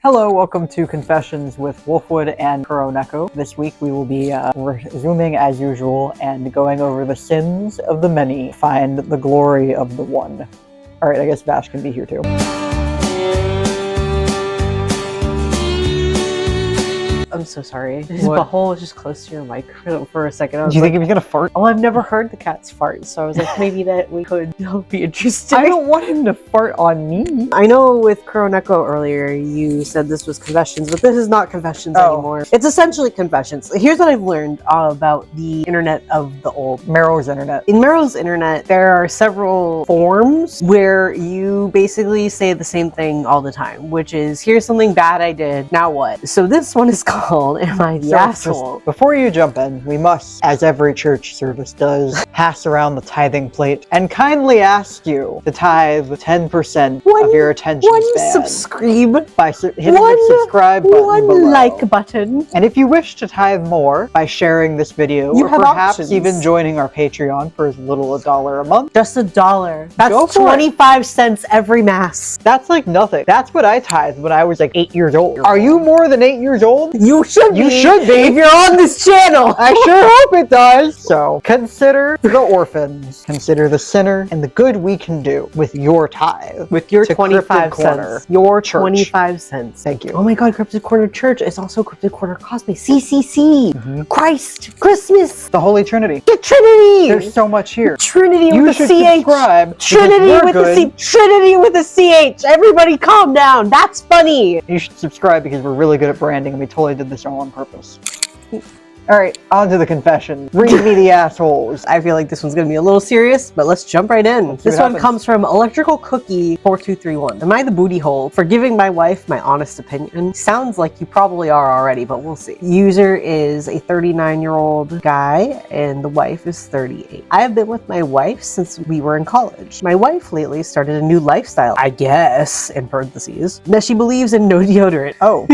Hello, welcome to Confessions with Wolfwood and Kuroneko. This week we will be resuming as usual and going over the sins of the many, find the glory of the one. Alright, I guess Vash can be here too. I'm so sorry. His butthole was just close to your mic for a second. Do you think he was gonna fart? Oh, I've never heard the cat's fart, so I was like, maybe that we could be interested. I don't want him to fart on me. I know with Kuroneko earlier, you said this was confessions, but this is not confessions anymore. It's essentially confessions. Here's what I've learned about the internet of the old. Merrow's internet. In Merrow's internet, there are several forms where you basically say the same thing all the time, which is, here's something bad I did, now what? So this one is called, Am I the Asshole? Before you jump in, we must, as every church service does, pass around the tithing plate and kindly ask you to tithe 10% of your attention span. Subscribe by hitting the subscribe button below. Like button. And if you wish to tithe more by sharing this video, you or have perhaps options. Even joining our Patreon for as little as $1 a month. Just $1. That's 25 cents every mass. That's like nothing. That's what I tithed when I was like 8 years old. Are you more than 8 years old? You should be. You should be. If you're on this channel. I sure hope it does. So consider the orphans, consider the sinner, and the good we can do with your tithe. With your 25 cents. Your 25 cents. Thank you. Oh my god, Cryptid Corner Church is also Cryptid Corner Cosplay. CCC. Christ. Christmas. The Holy Trinity. The Trinity. There's so much here. Trinity with a CH. Subscribe. Trinity with a C. Trinity with a CH. Everybody calm down. That's funny. You should subscribe because we're really good at branding and we totally did this all on purpose. Alright, on to the confession. Read me the assholes. I feel like this one's gonna be a little serious, but let's jump right in. This one comes from Electrical Cookie 4231. Am I the booty hole for giving my wife my honest opinion? Sounds like you probably are already, but we'll see. User is a 39-year-old guy and the wife is 38. I have been with my wife since we were in college. My wife lately started a new lifestyle, I guess, in parentheses, that she believes in no deodorant. Oh.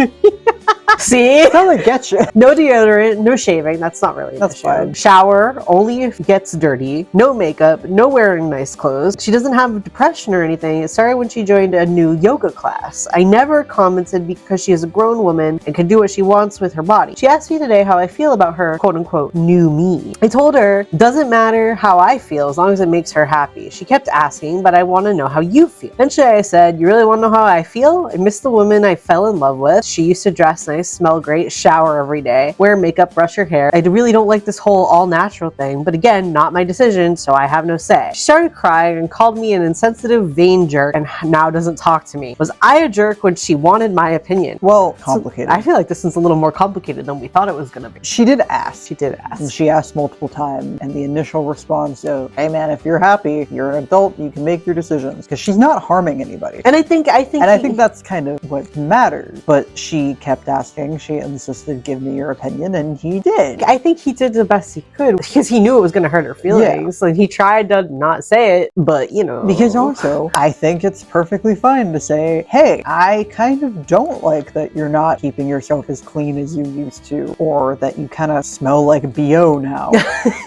See? That's how they get you. No deodorant, no shaving. That's not really That's fine. Shower only if it gets dirty. No makeup, no wearing nice clothes. She doesn't have depression or anything. It started when she joined a new yoga class. I never commented because she is a grown woman and can do what she wants with her body. She asked me today how I feel about her quote unquote new me. I told her, doesn't matter how I feel as long as it makes her happy. She kept asking, but I want to know how you feel. Eventually I said, you really want to know how I feel? I miss the woman I fell in love with. She used to dress nice, smell great, shower every day, wear makeup, brush her hair. I really don't like this whole all natural thing, but again, not my decision, so I have no say. She started crying and called me an insensitive, vain jerk and now doesn't talk to me. Was I a jerk when she wanted my opinion? Well, complicated. So I feel like this one's a little more complicated than we thought it was gonna be. She did ask. She did ask. And she asked multiple times, and the initial response of, hey man, if you're happy, you're an adult, you can make your decisions. Because she's not harming anybody. And I think I think that's kind of what matters. But she kept asking, she insisted, give me your opinion, and he did. I think he did the best he could because he knew it was going to hurt her feelings. Yeah. And he tried to not say it, but you know. Because also, I think it's perfectly fine to say, hey, I kind of don't like that you're not keeping yourself as clean as you used to, or that you kind of smell like BO now,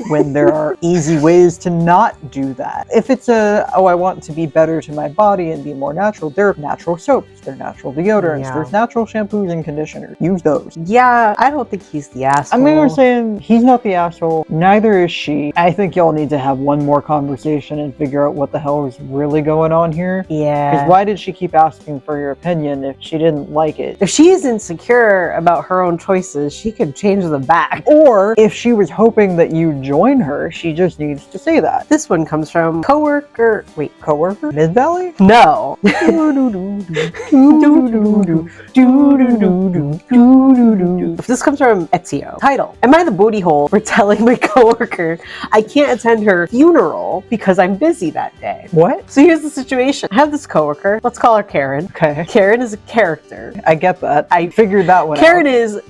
when there are easy ways to not do that. If it's I want to be better to my body and be more natural, there are natural soaps, there are natural deodorants, there's natural shampoos and conditioners. Use those. Yeah, I don't think he's the asshole. I mean, we're saying he's not the asshole, neither is she. I think y'all need to have one more conversation and figure out what the hell is really going on here. Yeah. Because why did she keep asking for your opinion if she didn't like it? If she is insecure about her own choices, she could change them back. Or if she was hoping that you join her, she just needs to say that. This one comes from coworker. Wait, coworker? Mid-Valley? No. This comes from Ezio. Title: Am I the booty hole for telling my coworker I can't attend her funeral because I'm busy that day? What? So here's the situation. I have this coworker. Let's call her Karen. Okay. Karen is a character. I get that. I figured that one Karen out. is ...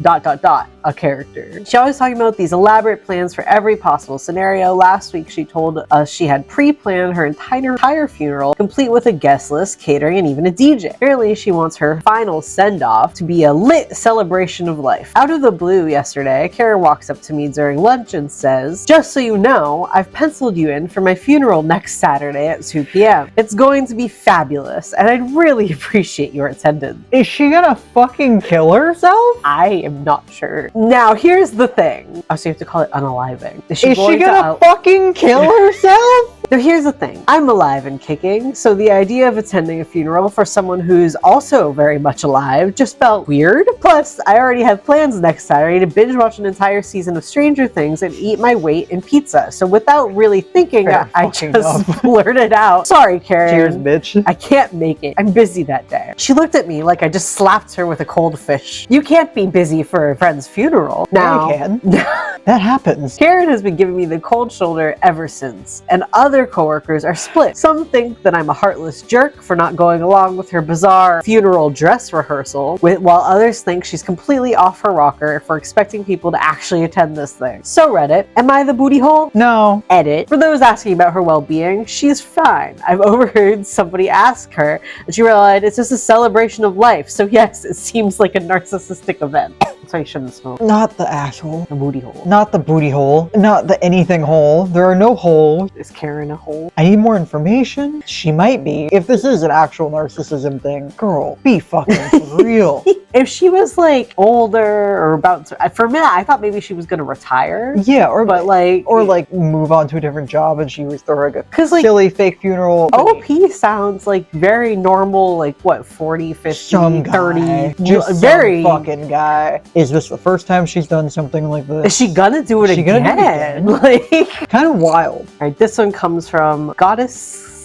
a character. She always talking about these elaborate plans for every possible scenario. Last week, she told us she had pre-planned her entire funeral, complete with a guest list, catering, and even a DJ. Apparently, she wants her final send-off to be a lit celebration of life. Out of the blue yesterday, Karen walks up to me during lunch and says, "Just so you know, I've penciled you in for my funeral next Saturday at 2 p.m. It's going to be fabulous, and I'd really appreciate your attendance." Is she gonna fucking kill herself? I am not sure. Now, here's the thing. Oh, so you have to call it unaliving. Is she gonna fucking kill herself? Now, here's the thing. I'm alive and kicking, so the idea of attending a funeral for someone who's also very much alive just felt weird. Plus, I already have plans next Saturday to binge watch an entire season of Stranger Things and eat my weight in pizza. So without really thinking, I just blurted out, "Sorry, Karen. Cheers, bitch. I can't make it. I'm busy that day." She looked at me like I just slapped her with a cold fish. You can't be busy for a friend's funeral. Now, yeah, you can. That happens. Karen has been giving me the cold shoulder ever since, and other coworkers are split. Some think that I'm a heartless jerk for not going along with her bizarre funeral dress rehearsal, while others think she's completely off her rocker for expecting people to actually attend this thing. So Reddit, am I the booty hole? No. Edit. For those asking about her well-being, she's fine. I've overheard somebody ask her, and she realized it's just a celebration of life. So yes, it seems like a narcissistic event. So you shouldn't smoke. Not the asshole. The booty hole. Not the booty hole. Not the anything hole. There are no holes. Is Karen a hole? I need more information. She might be. If this is an actual narcissism thing, girl, be fucking for real. If she was like older or about to, for me, I thought maybe she was gonna retire. Yeah, or like move on to a different job, and she was throwing a 'cause, like, silly fake funeral. OP sounds like very normal, like what, 40, 50, Some 30, guy. Just very some fucking guy. Is this the first time she's done something like this? Is she gonna do it again? Like, kind of wild. All right, this one comes from Goddess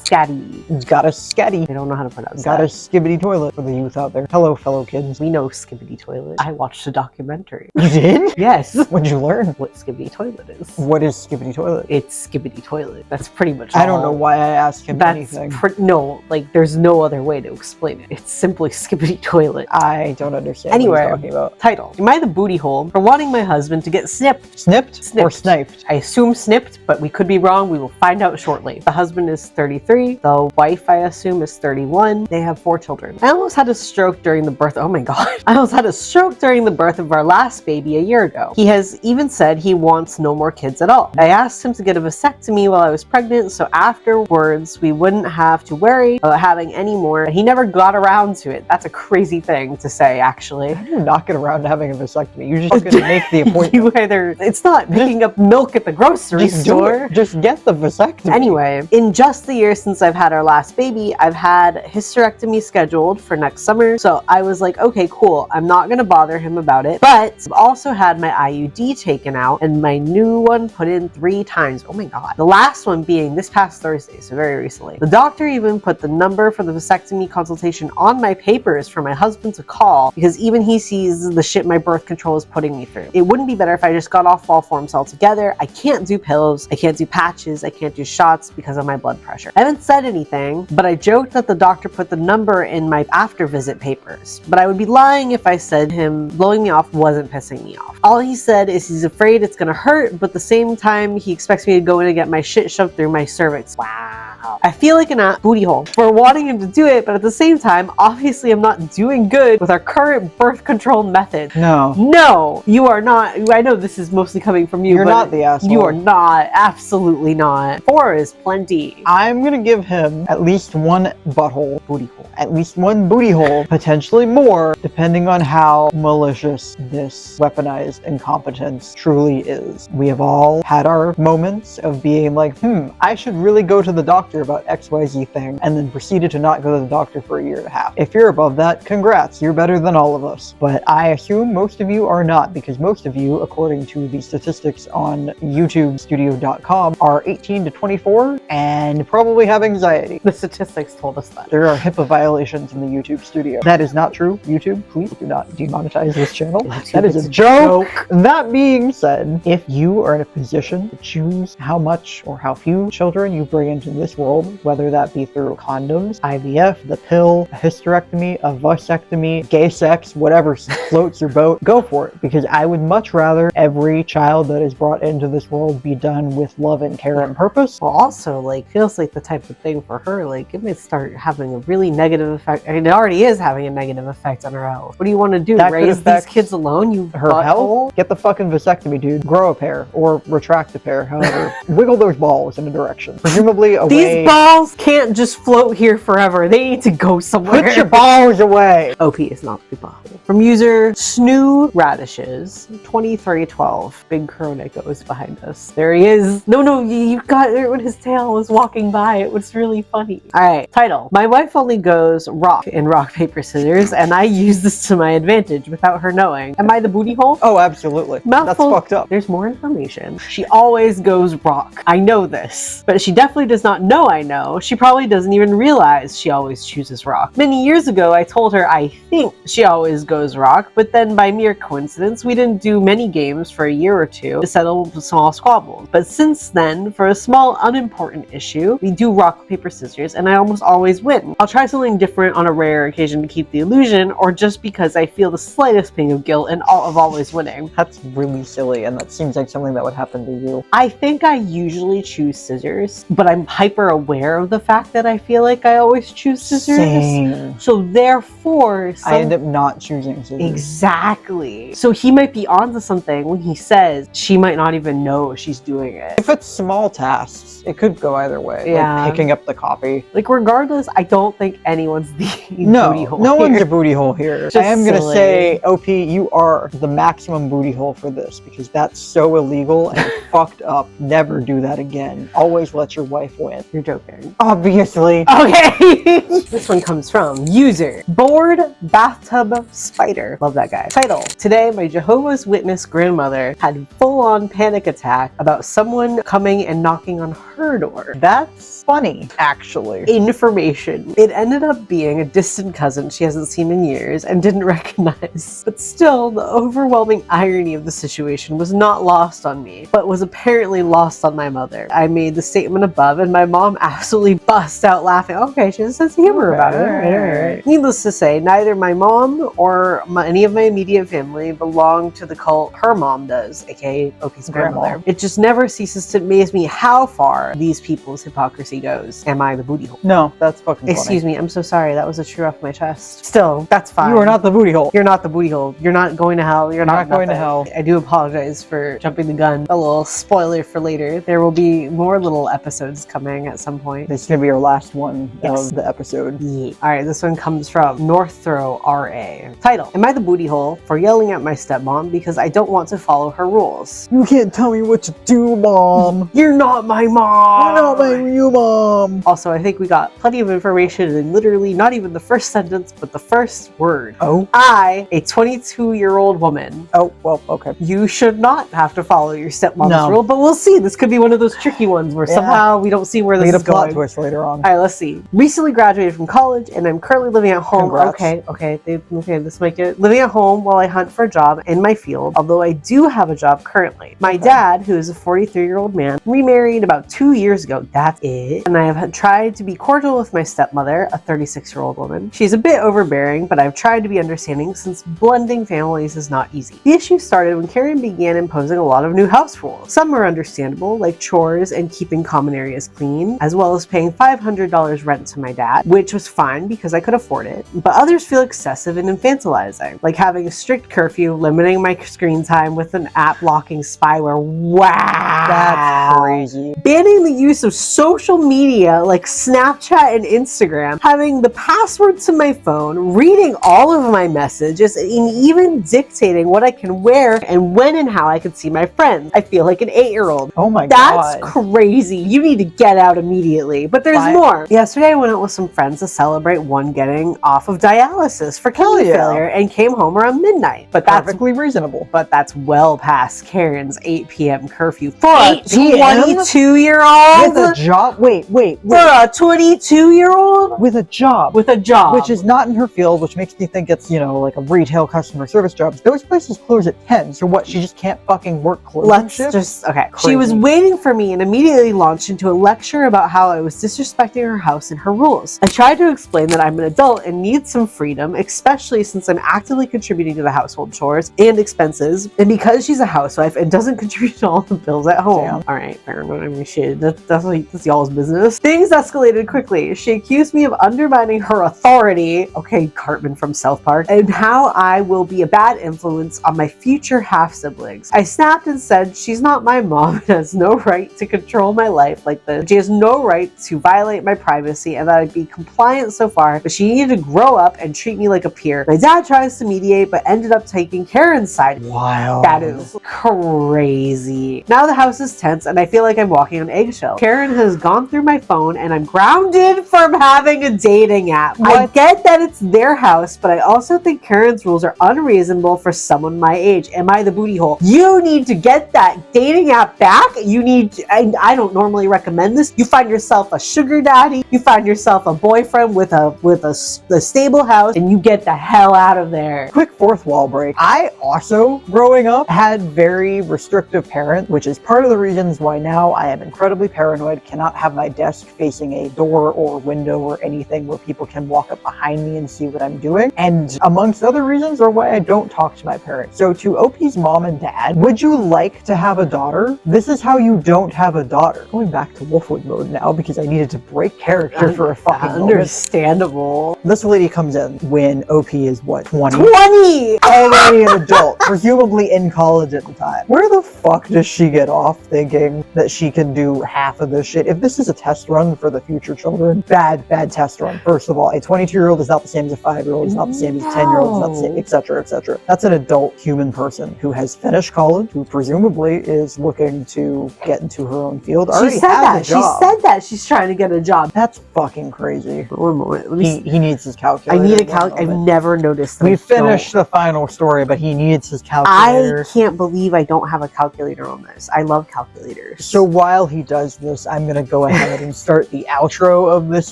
Scatty. Got a scatty. I don't know how to pronounce Got a that. skibbity toilet for the youth out there. Hello, fellow kids. We know Skibbity Toilet. I watched a documentary. You did? Yes. What'd you learn? What Skibbity Toilet is. What is skibbity toilet? It's Skibbity Toilet. That's pretty much I don't know why I asked him anything. No, like there's no other way to explain it. It's simply Skibbity Toilet. I don't understand Anyway, what he's talking about. Title. Am I the booty hole for wanting my husband to get snipped? Snipped? Snipped. Or sniped? I assume snipped, but we could be wrong. We will find out shortly. The husband is 33. The wife, I assume, is 31. They have 4 children. I almost had a stroke during the birth. Oh my God. I almost had a stroke during the birth of our last baby a year ago. He has even said he wants no more kids at all. I asked him to get a vasectomy while I was pregnant, so afterwards we wouldn't have to worry about having any more. He never got around to it. That's a crazy thing to say, actually. How do you not get around to having a vasectomy? You just fucking make the appointment. You either, it's not picking up milk at the grocery store. Just get the vasectomy. Anyway, in just the year since I've had our last baby, I've had hysterectomy scheduled for next summer. So I was like, okay, cool. I'm not going to bother him about it. But I've also had my IUD taken out and my new one put in 3 times. Oh my God. The last one being this past Thursday, so very recently. The doctor even put the number for the vasectomy consultation on my papers for my husband to call because even he sees the shit my birth control is putting me through. It wouldn't be better if I just got off all forms altogether. I can't do pills. I can't do patches. I can't do shots because of my blood pressure. I haven't said anything, but I joked that the doctor put the number in my after visit papers. But I would be lying if I said him blowing me off wasn't pissing me off. All he said is he's afraid it's gonna hurt, but at the same time, he expects me to go in and get my shit shoved through my cervix. Wow. I feel like a booty hole for wanting him to do it, but at the same time, obviously I'm not doing good with our current birth control method. No, you are not. I know this is mostly coming from you. You're not the asshole. You are not. Absolutely not. 4 is plenty. I'm gonna give him at least 1 butthole, booty hole. At least 1 booty hole, potentially more, depending on how malicious this weaponized incompetence truly is. We have all had our moments of being like, I should really go to the doctor about XYZ thing, and then proceeded to not go to the doctor for a year and a half. If you're above that, congrats, you're better than all of us. But I assume most of you are not, because most of you, according to the statistics on YouTubestudio.com, are 18 to 24 and probably have anxiety. The statistics told us that. There are HIPAA violations in the YouTube studio. That is not true. YouTube, please do not demonetize this channel. That is a joke. That being said, if you are in a position to choose how much or how few children you bring into this world world, whether that be through condoms, IVF, the pill, a hysterectomy, a vasectomy, gay sex, whatever floats your boat, go for it. Because I would much rather every child that is brought into this world be done with love and care and purpose. Well, also, like, feels like the type of thing for her, like, it may start having a really negative effect. I mean, it already is having a negative effect on her health. What do you want to do? That could Raise these affect kids alone, you her butthole? health? Get the fucking vasectomy, dude. Grow a pair or retract a pair, however. Wiggle those balls in a direction. Presumably away. These balls can't just float here forever. They need to go somewhere. Put your balls away. OP is not the butthole. From user Snoo Radishes 2312. Big Corona goes behind us. There he is. No, you got it when his tail was walking by. It was really funny. All right, title. My wife only goes rock in rock, paper, scissors, and I use this to my advantage without her knowing. Am I the booty hole? Oh, absolutely. Mouthful. That's fucked up. There's more information. She always goes rock. I know this, but she definitely does not know I know. She probably doesn't even realize she always chooses rock. Many years ago, I told her I think she always goes rock, but then by mere coincidence, we didn't do many games for a year or two to settle small squabbles. But since then, for a small, unimportant issue, we do rock, paper, scissors, and I almost always win. I'll try something different on a rare occasion to keep the illusion, or just because I feel the slightest pang of guilt in all of always winning. That's really silly, and that seems like something that would happen to you. I think I usually choose scissors, but I'm hyper aware of the fact that I feel like I always choose scissors. Same. So therefore, I end up not choosing scissors. Exactly. So he might be onto something when he says she might not even know she's doing it. If it's small tasks, it could go either way. Yeah. Like picking up the coffee. Like, regardless, I don't think anyone's the booty hole. No here. one's a booty hole here. Just I am going to silly. say, OP, you are the maximum booty hole for this because that's so illegal and fucked up. Never do that again. Always let your wife win. You're joking. Obviously. Okay. This one comes from user Bored Bathtub Spider. Love that guy. Title. Today, my Jehovah's Witness grandmother had full-on panic attack about someone coming and knocking on her door. That's funny, actually. Information. It ended up being a distant cousin she hasn't seen in years and didn't recognize. But still, the overwhelming irony of the situation was not lost on me, but was apparently lost on my mother. I made the statement above and my mom absolutely bust out laughing. Okay, she has a sense of humor about it. All right. Needless to say, neither my mom or any of my immediate family belong to the cult her mom does, aka OP's grandmother. It just never ceases to amaze me how far these people's hypocrisy goes. Am I the booty hole? No, that's fucking funny. Excuse me, I'm so sorry. That was a cheer off my chest. Still, that's fine. You are not the booty hole. You're not the booty hole. You're not going to hell. You're not going to nothing. hell. I do apologize for jumping the gun. A little spoiler for later. There will be more little episodes coming at some point. This is going to be our last one Yes. of the episode. Yeah. All right, this one comes from Norththrow RA. Title. Am I the booty hole for yelling at my stepmom because I don't want to follow her rules? You can't tell me what to do, Mom. You're not my mom! You're not my real mom. Also, I think we got plenty of information in literally not even the first sentence, but the first word. Oh? I, a 22-year-old woman, Oh, well, okay. you should not have to follow your stepmom's No. rule, but we'll see. This could be one of those tricky ones where Yeah. somehow we don't see where We this get is a plot going. twist later on. All right, let's see. Recently graduated from college, and I'm currently living at home. Congrats. Okay, this might get living at home while I hunt for a job in my field. Although I do have a job currently. My dad, who is a 43-year-old man, remarried about 2 years ago. That's it. And I have tried to be cordial with my stepmother, a 36-year-old woman. She's a bit overbearing, but I've tried to be understanding since blending families is not easy. The issue started when Karen began imposing a lot of new house rules. Some are understandable, like chores and keeping common areas clean, as well as paying $500 rent to my dad, which was fine because I could afford it. But others feel excessive and infantilizing, like having a strict curfew, limiting my screen time with an app blocking spyware. Wow! That's crazy. Banning the use of social media like Snapchat and Instagram, having the password to my phone, reading all of my messages, and even dictating what I can wear and when and how I can see my friends. I feel like an 8-year-old. Oh my That's god. crazy. You need to get out immediately. But there's Why? more. Yesterday I went out with some friends to celebrate one getting off of dialysis for kidney yeah. failure and came home around midnight. But that's Perfectly reasonable. well past Karen's 8 p.m. curfew for 8 a p.m.? 22-year-old. With a job? Wait. For a 22-year-old? With a job. With a job. Which is not in her field, which makes me think it's, like a retail customer service job. Those places close at 10, so what, she just can't fucking work closing Let's shifts? just, okay. Crazy. She was waiting for me and immediately launched into a lecture about about how I was disrespecting her house and her rules. I tried to explain that I'm an adult and need some freedom, especially since I'm actively contributing to the household chores and expenses, and because she's a housewife and doesn't contribute to all the bills at home. Damn. All right, fair enough. I mean, shit, that's y'all's business. Things escalated quickly. She accused me of undermining her authority, okay, Cartman from South Park, and how I will be a bad influence on my future half-siblings. I snapped and said she's not my mom and has no right to control my life like this. She has no right to violate my privacy, and that I'd be compliant so far, but she needed to grow up and treat me like a peer. My dad tries to mediate, but ended up taking Karen's side. Wow. That is crazy. Now the house is tense and I feel like I'm walking on eggshells. Karen has gone through my phone and I'm grounded from having a dating app. What? I get that it's their house, but I also think Karen's rules are unreasonable for someone my age. Am I the booty hole? You need to get that dating app back. You need to, I don't normally recommend this. You find yourself a sugar daddy. You find yourself a boyfriend with a stable house, and you get the hell out of there. Quick fourth wall break. I also, growing up, had very restrictive parents, which is part of the reasons why now I am incredibly paranoid, cannot have my desk facing a door or window or anything where people can walk up behind me and see what I'm doing. And amongst other reasons are why I don't talk to my parents. So to OP's mom and dad, would you like to have a daughter? This is how you don't have a daughter. Going back to Wolfwood mode now because I needed to break character for a fucking moment. Understandable. This lady comes in when OP is what, 20? 20! Already an adult, presumably in college at the time. Where the fuck does she get off thinking that she can do half of this shit? If this is a test run for the future children, bad test run. First of all, a 22-year-old is not the same as a 5-year-old, is not the same as a 10-year-old, is not the same, etc., etc. That's an adult human person who has finished college, who presumably is looking to get into her own field. She said that. She said that she's trying to get a job. That's fucking crazy. One moment. He needs his calculator. I need a calculator. I've never noticed that. We finished the final story, but he needs his calculator. I can't believe I don't have a calculator on this. I love calculators. So while he does this, I'm going to go ahead and start the outro of this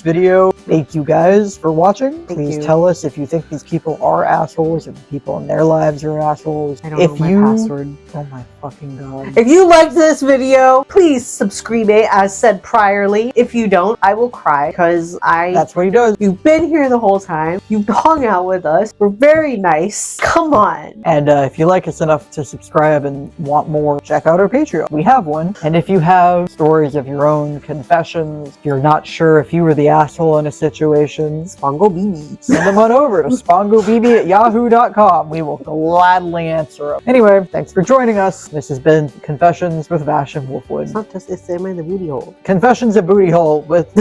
video. Thank you guys for watching. Please tell us if you think these people are assholes, if the people in their lives are assholes. I don't know my password. Oh my fucking god. If you liked this video, please subscribe as said priorly. If you don't, I will cry because That's what he does. You've been here the whole time. You've hung out with us. We're very nice. Come on. And if you like us enough to subscribe and want more, check out our Patreon. We have one. And if you have stories of your own, confessions, if you're not sure if you were the asshole in a situation, spongobeebee. send them on over to spongobeebee@yahoo.com. We will gladly answer them. Anyway, thanks for joining us. This has been Confessions with Vash and Wolfwood. It's not just am I the booty hole. Confessions of Booty Hole with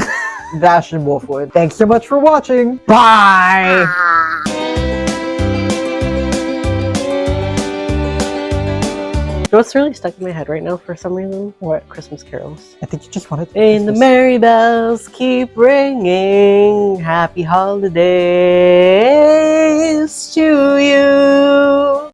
Vash and Wolfwood. Thanks so much for watching. Bye! You know what's really stuck in my head right now for some reason? What? Christmas carols. I think you just wanted to. And the merry bells keep ringing. Happy holidays to you.